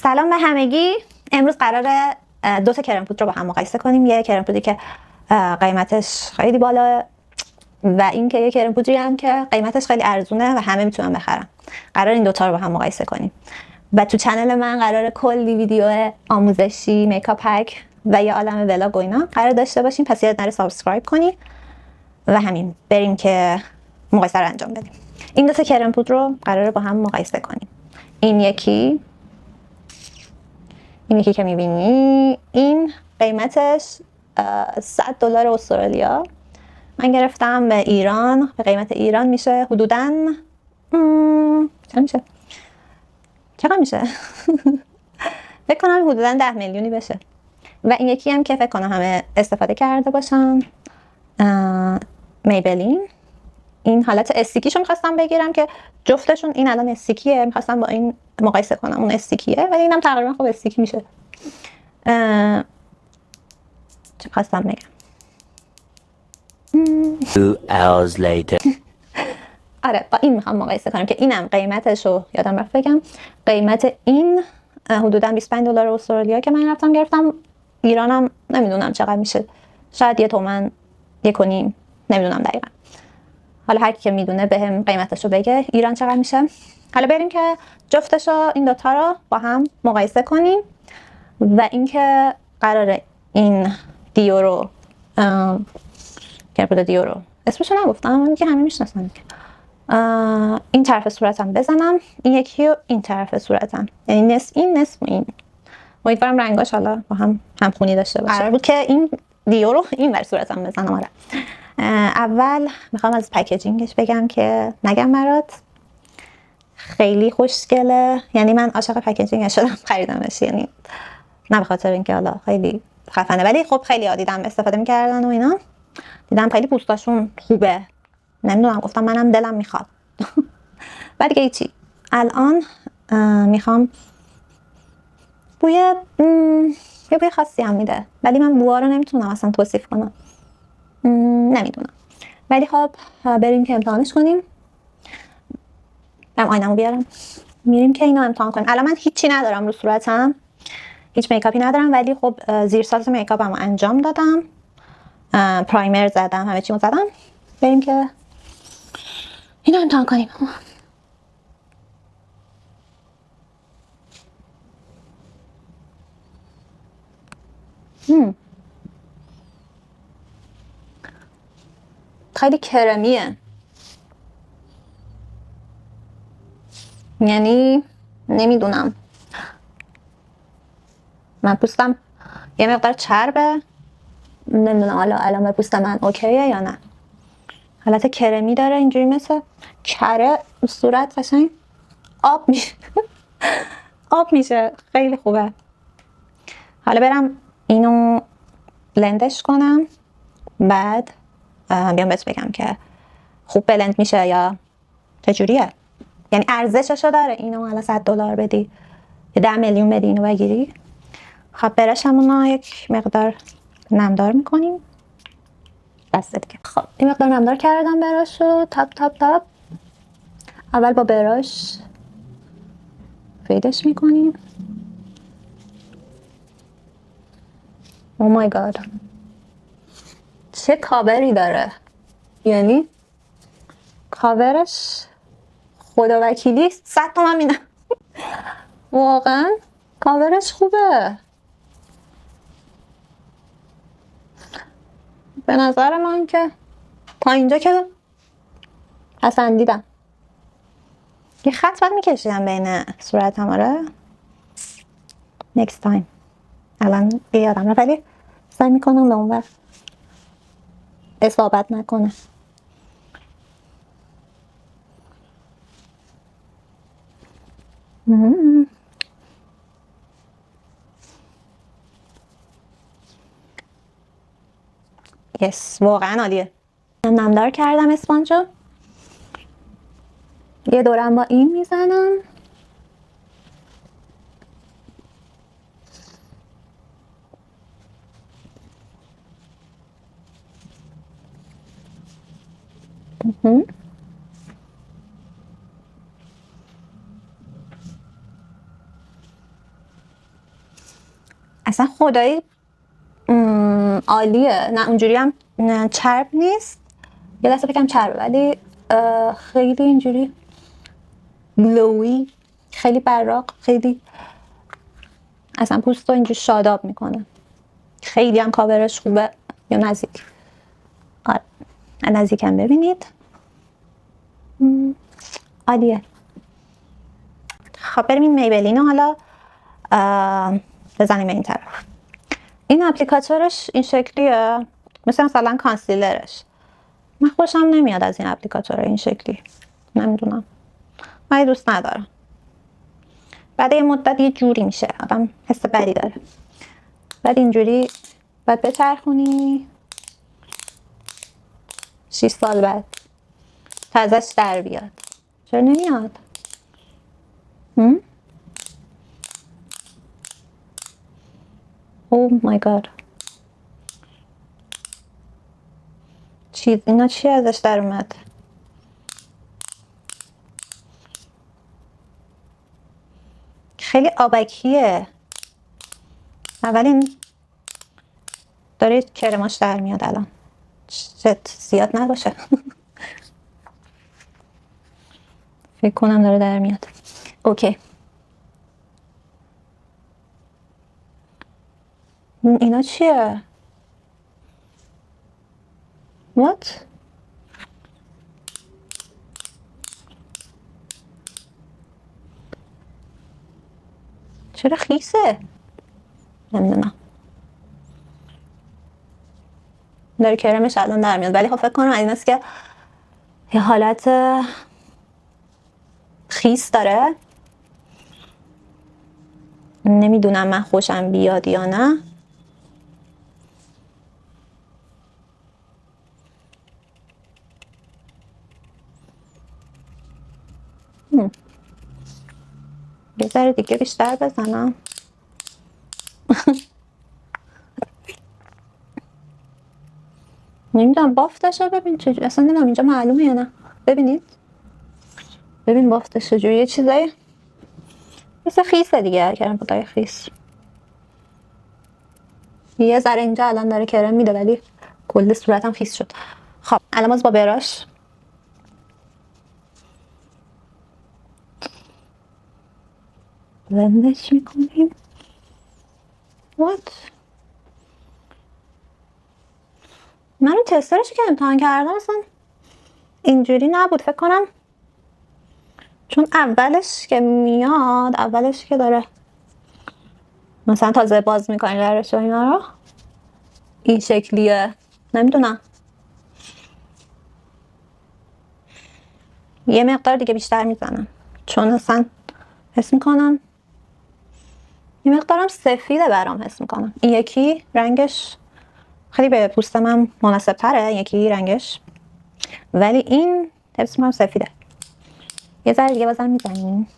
سلام به همگی. امروز قراره دو تا کرم پودر رو با هم مقایسه کنیم. یه کرم پودری که قیمتش خیلی بالا و این که یه کرم پودری هم که قیمتش خیلی ارزونه و همه میتونن بخرن. قرار این دوتا رو با هم مقایسه کنیم و تو چنل من قراره کلی ویدیو آموزشی، میکاپ هک و یه عالمه ولاگ و اینا قرار داشته باشیم. پس یاد نره سابسکرایب کنی و همین بریم که مقایسه رو انجام بدیم. این دو تا کرم پودر رو قراره با هم مقایسه کنیم. این یکی که میبینی این قیمتش $100 استرالیا. من گرفتم به ایران، به قیمت ایران میشه حدوداً چقدر میشه؟ فکر کنم حدوداً 10 میلیونی بشه. و این یکی هم که فکر کنم همه استفاده کرده باشن، میبلین. این حالت استیکیشو میخواستم بگیرم که جفتشون این الان استیکیه، میخواستم با این مقایسه کنم. اون استیکیه ولی اینم تقریبا خب استیکی میشه. چه خواستم بگم؟ 2 hours later. آره با این میخوام مقایسه کنم که اینم قیمتشو یادم رفت بگم. قیمت این حدودا $25 استرالیا که من رفتم گرفتم. ایرانم نمیدونم چقدر میشه، شاید 1 تومن 1.5، نمیدونم دقیقا. حالا هر کی که میدونه بهم قیمتشو بگه ایران چقدر میشه. حالا بریم که جفتشو این دوتا رو با هم مقایسه کنیم و اینکه قراره این دیورو کرپود دیورو اسمشو نگفتم، اون که همه میشناسن، این طرف صورتم بزنم، این یکی رو این طرف صورتم، یعنی نصف این نصف این. امیدوارم رنگاش حالا با هم همخونی داشته باشه. قرار بود که این دیورو این ور صورتم بزنم. آره اول میخوام از پکیجینگش بگم که نگم برات خیلی خوشگله. یعنی من عاشق پکیجینگش شدم خریدمش، یعنی نه به خاطر اینکه حالا خیلی خفنه، ولی خب خیلی ها دیدم استفاده میکردن و اینا، دیدم خیلی پوستاشون خوبه. نمیدونم گفتم منم دلم میخواد. بعد دیگه هیچی. الان میخوام یه بوی خاصی هم میده ولی من بوها رو نمیتونم اصلا توصیف کنم، نمیدونم. ولی خب بریم که امتحانش کنیم. برم آینمو بیارم، میریم که اینو امتحان کنیم. الان من هیچی ندارم رو صورتم، هیچ میکاپی ندارم، ولی خب زیر ساز میکاپمو انجام دادم، پرایمر زدم، همه چیمو زدم. بریم که اینو امتحان کنیم. خیلی کرمیه، یعنی نمیدونم، من پوستم یه مقدار چربه، نمیدونم حالا علامه پوست من اوکیه یا نه. حالت کرمی داره، اینجوری مثل کره صورت قشنگ آب میشه. آب میشه، خیلی خوبه. حالا برم اینو بلندش کنم، بعد بیام بهت بگم که خوب بلند میشه یا چجوریه. یعنی ارزششو داره اینو حالا $100 بدی یا 10 میلیون بدی اینو بگیری. خب برشمونو یک مقدار نمدار میکنیم بس دیگه. خب این مقدار نمدار کردم براشو، تاپ. اول با براش فیدش میکنیم. او مای گاد چه کاوری داره، یعنی کاورش خدا وکیلی 100 تومن میدم. واقعا کاورش خوبه به نظر من، که تا اینجا که پسندیدم. یه خط باید میکشیدم بین صورتم. آره next time. الان یادم رفت ولی سعی میکنم به اون وقت اصابت نکنه. یس واقعا عالیه. نمدار کردم اسپانجو، یه دورم با این میزنم. اصلا خدایی عالیه. نه اونجوری هم چرب نیست، یه لحظه بگم چربه، ولی خیلی اینجوری گلوی، خیلی براق، خیلی اصلا پوست رو اینجوری شاداب میکنه. خیلی هم کاورش خوبه. یا نزدیک، آره نزدیکم ببینید، عالیه. خب بریم این میبلین رو حالا بزنیم به این طرف. این اپلیکاتورش این شکلیه، مثلا کانسیلرش. من خوشم نمیاد از این اپلیکاتور این شکلی، نمیدونم، من دوست ندارم. بعد یه مدت یه جوری میشه، آدم حس بدی داره. بعد اینجوری بعد بچرخونی 6 سال بعد تا ازش در بیاد. چرا نمیاد؟ او مای گاد، اینا چی ازش در اومد؟ خیلی آبکیه. اولین داره کرماش در میاد الان، زیاد نباشه. فکر کنم داره در میاد. اوکی. اینا چیه؟ What؟ چرا خیسه؟ نمیدونم. داره کرمش الان در میاد، ولی خب فکر کنم این است که یه حالت خیس داره. نمیدونم من خوشم بیاد یا نه. یه ذره دیگه بیشتر بزنم. نمیدونم بافتش رو ببین چجوری، اصلا نمیدونم اینجا معلومه یا نه. ببینید، ببین بافتش چجوری، یه چیزایی مثل خیسه دیگه، کرم پودر خیس. یه ذره اینجا الان داره کرم میده، ولی کل صورتم خیس شد. خب الان باز با براش بلندش میکنیم. What؟ من اون تسترش که امتحان کردم اصلا اینجوری نبود فکر کنم، چون اولش که میاد، اولش که داره مثلا تازه باز میکنی درش و اینا رو، این شکلیه. نمیدونم، یه مقدار دیگه بیشتر میزنم، چون اصلا حس میکنم یه مقدارم سفیده برام، حس میکنم این یکی رنگش خیلی به پوست من مناسب تره، یکی رنگش، ولی این حس میکنم سفیده. یه ذره دیگه بازم میزنیم،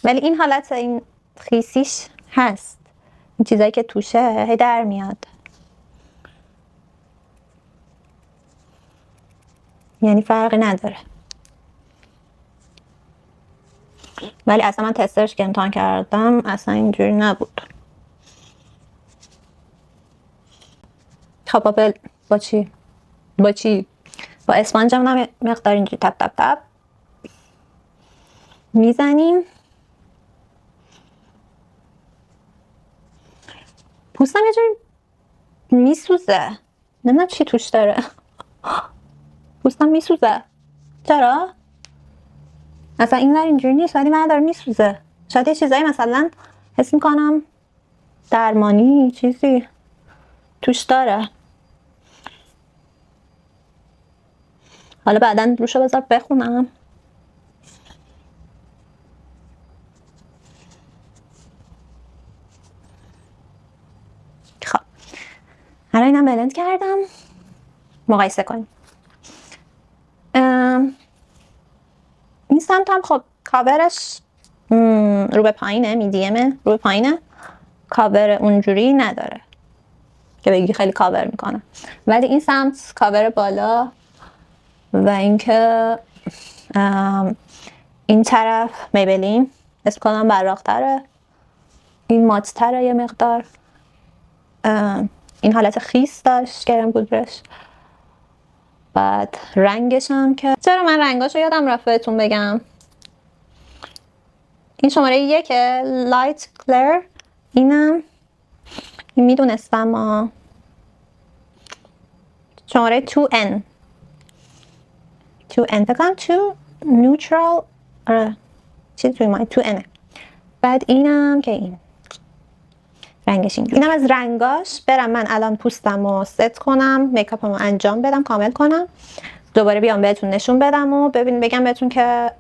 ولی این حالت این خیسیش هست، این چیزایی که توشه هی در میاد، یعنی فرقی نداره. ولی اصلا من تسترش که امتحان کردم اصلا اینجوری نبود. خب با چی؟ با اسپانجم هم مقدار اینجوری تپ تپ تپ میزنیم. پوستم یه جوری میسوزه، نمیدونم چی توش داره. پوستم میسوزه. چرا؟ اصلا این ور اینجوری نیست، ولی من داره میسوزه. شاید یه چیزایی مثلا حس میکنم درمانی چیزی توش داره. حالا بعداً روشو بذار بخونم. خب حالا اینم بلند کردم، مقایسه کنیم. این سمت هم خب کاورش رو به پایینه، میدیمه، رو به پایینه، کاور اونجوری نداره که بگی خیلی کاور میکنه، ولی این سمت کاور بالا. و اینکه این طرف میبلین اسم کنم براق‌تره، این مات‌تره یه مقدار، این حالت خیس داشت کرم پودرش. بعد رنگش هم که چرا من رنگاشو یادم رفت بهتون بگم. این شماره 1 لایت کلر، این میدونستم. شماره 2N فکرم 2 neutral، آره چیزی توی مای 2N. بعد اینم که این رنگش اینم از رنگاش. برم من الان پوستم رو ست کنم، میکاپم رو انجام بدم، کامل کنم، دوباره بیام بهتون نشون بدم و بگم بهتون که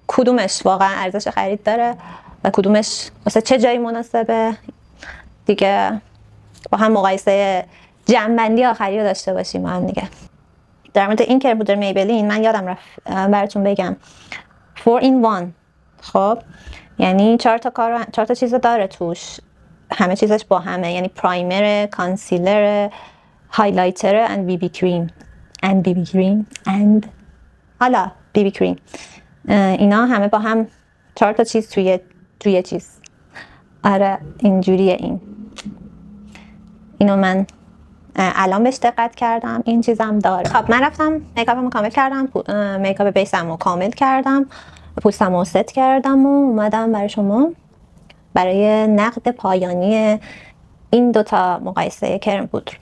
کدومش واقعا ارزش خرید داره و کدومش واسه چه جایی مناسبه دیگه. با هم مقایسه جمع‌بندی آخری رو داشته باشیم هم دیگه. در مورد این کرم پودر میبلین من یادم رفت براتون بگم 4 in 1. خب یعنی 4 تا چیز داره توش، همه چیزش با همه، یعنی پرایمر، کانسیلر، هایلایتر and BB کریم and حالا BB کریم. اینا همه با هم 4 تا چیز توی چیز. آره اینجوریه. اینو من الان بهش دقت کردم، این چیزم داره. خب من رفتم میکاپمو کامل کردم، میکاپ بیسمو کامل کردم، پوستمو ست کردم و اومدم برای شما برای نقد پایانی این دوتا مقایسه کرم پودر،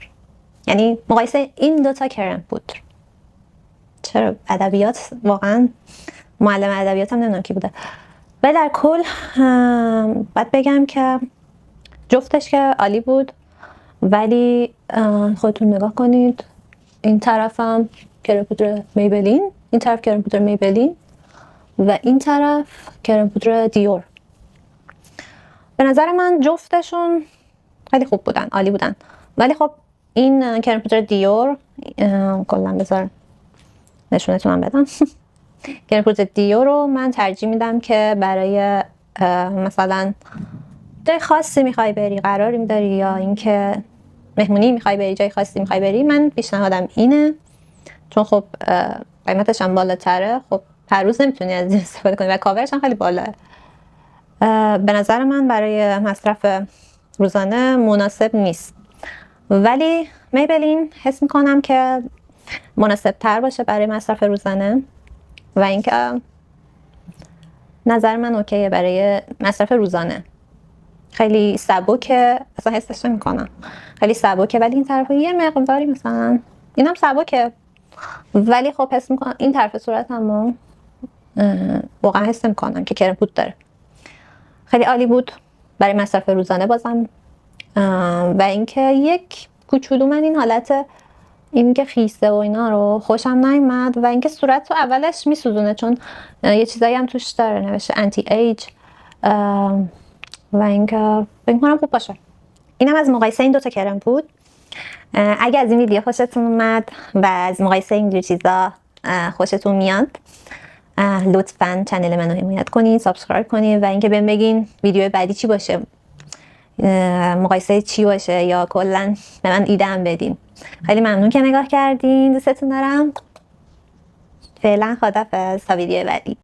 یعنی مقایسه این دوتا کرم پودر. چرا ادبیات واقعا معلم ادبیاتم نمیدونم کی بوده. و در کل باید بگم که جفتش که عالی بود، ولی خودتون نگاه کنید. این طرفم کرم پودر میبلین، این طرف کرم پودر میبلین و این طرف کرم پودر دیور. به نظر من جفتشون خیلی خوب بودن، عالی بودن. ولی خب این کرم پودر دیور کلا بذار نشونتون بدم کرم پودر دیور رو من ترجیح میدم که برای مثلا جای خاصی میخوای بری، قراری داری یا اینکه مهمونی میخوای بری، جای خاصی میخوای بری، من پیشنهادم اینه. چون خب قیمتش هم بالاتره، خب هر روز نمیتونی از این استفاده کنی و کاورش هم خیلی بالاه. به نظر من برای مصرف روزانه مناسب نیست، ولی میبلین حس میکنم که مناسب تر باشه برای مصرف روزانه و اینکه نظر من اوکیه برای مصرف روزانه. خیلی سبکه، اصلا حسش نمی‌کنم خیلی سبکه، ولی این طرف یه مقداری مثلا اینم سبکه، ولی خب حس می‌کنم این طرف صورتمو واقعا حس نمی‌کنم که کرم پودر داره. خیلی عالی بود برای مصرف روزانه بازم. و اینکه یک کوچولو من این حالت این که خیسه و اینا رو خوشم نیومد و اینکه صورت رو اولش میسوزونه، چون یه چیزایی هم توش داره نوشته انتی ایج و اینکه فکر کنم خوب باشه. اینم از مقایسه این دوتا کرم بود. اگه از این ویدیو خوشتون اومد و از مقایسه اینجور چیزا خوشتون میاد، لطفاً چنل منو حمایت کنید، سابسکرایب کنید و اینکه بهم بگین ویدیو بعدی چی باشه، مقایسه چی باشه، یا کلا به من ایده هم بدین. خیلی ممنون که نگاه کردین، دوستتون دارم. فعلا خداحافظ تا ویدیو بعدی.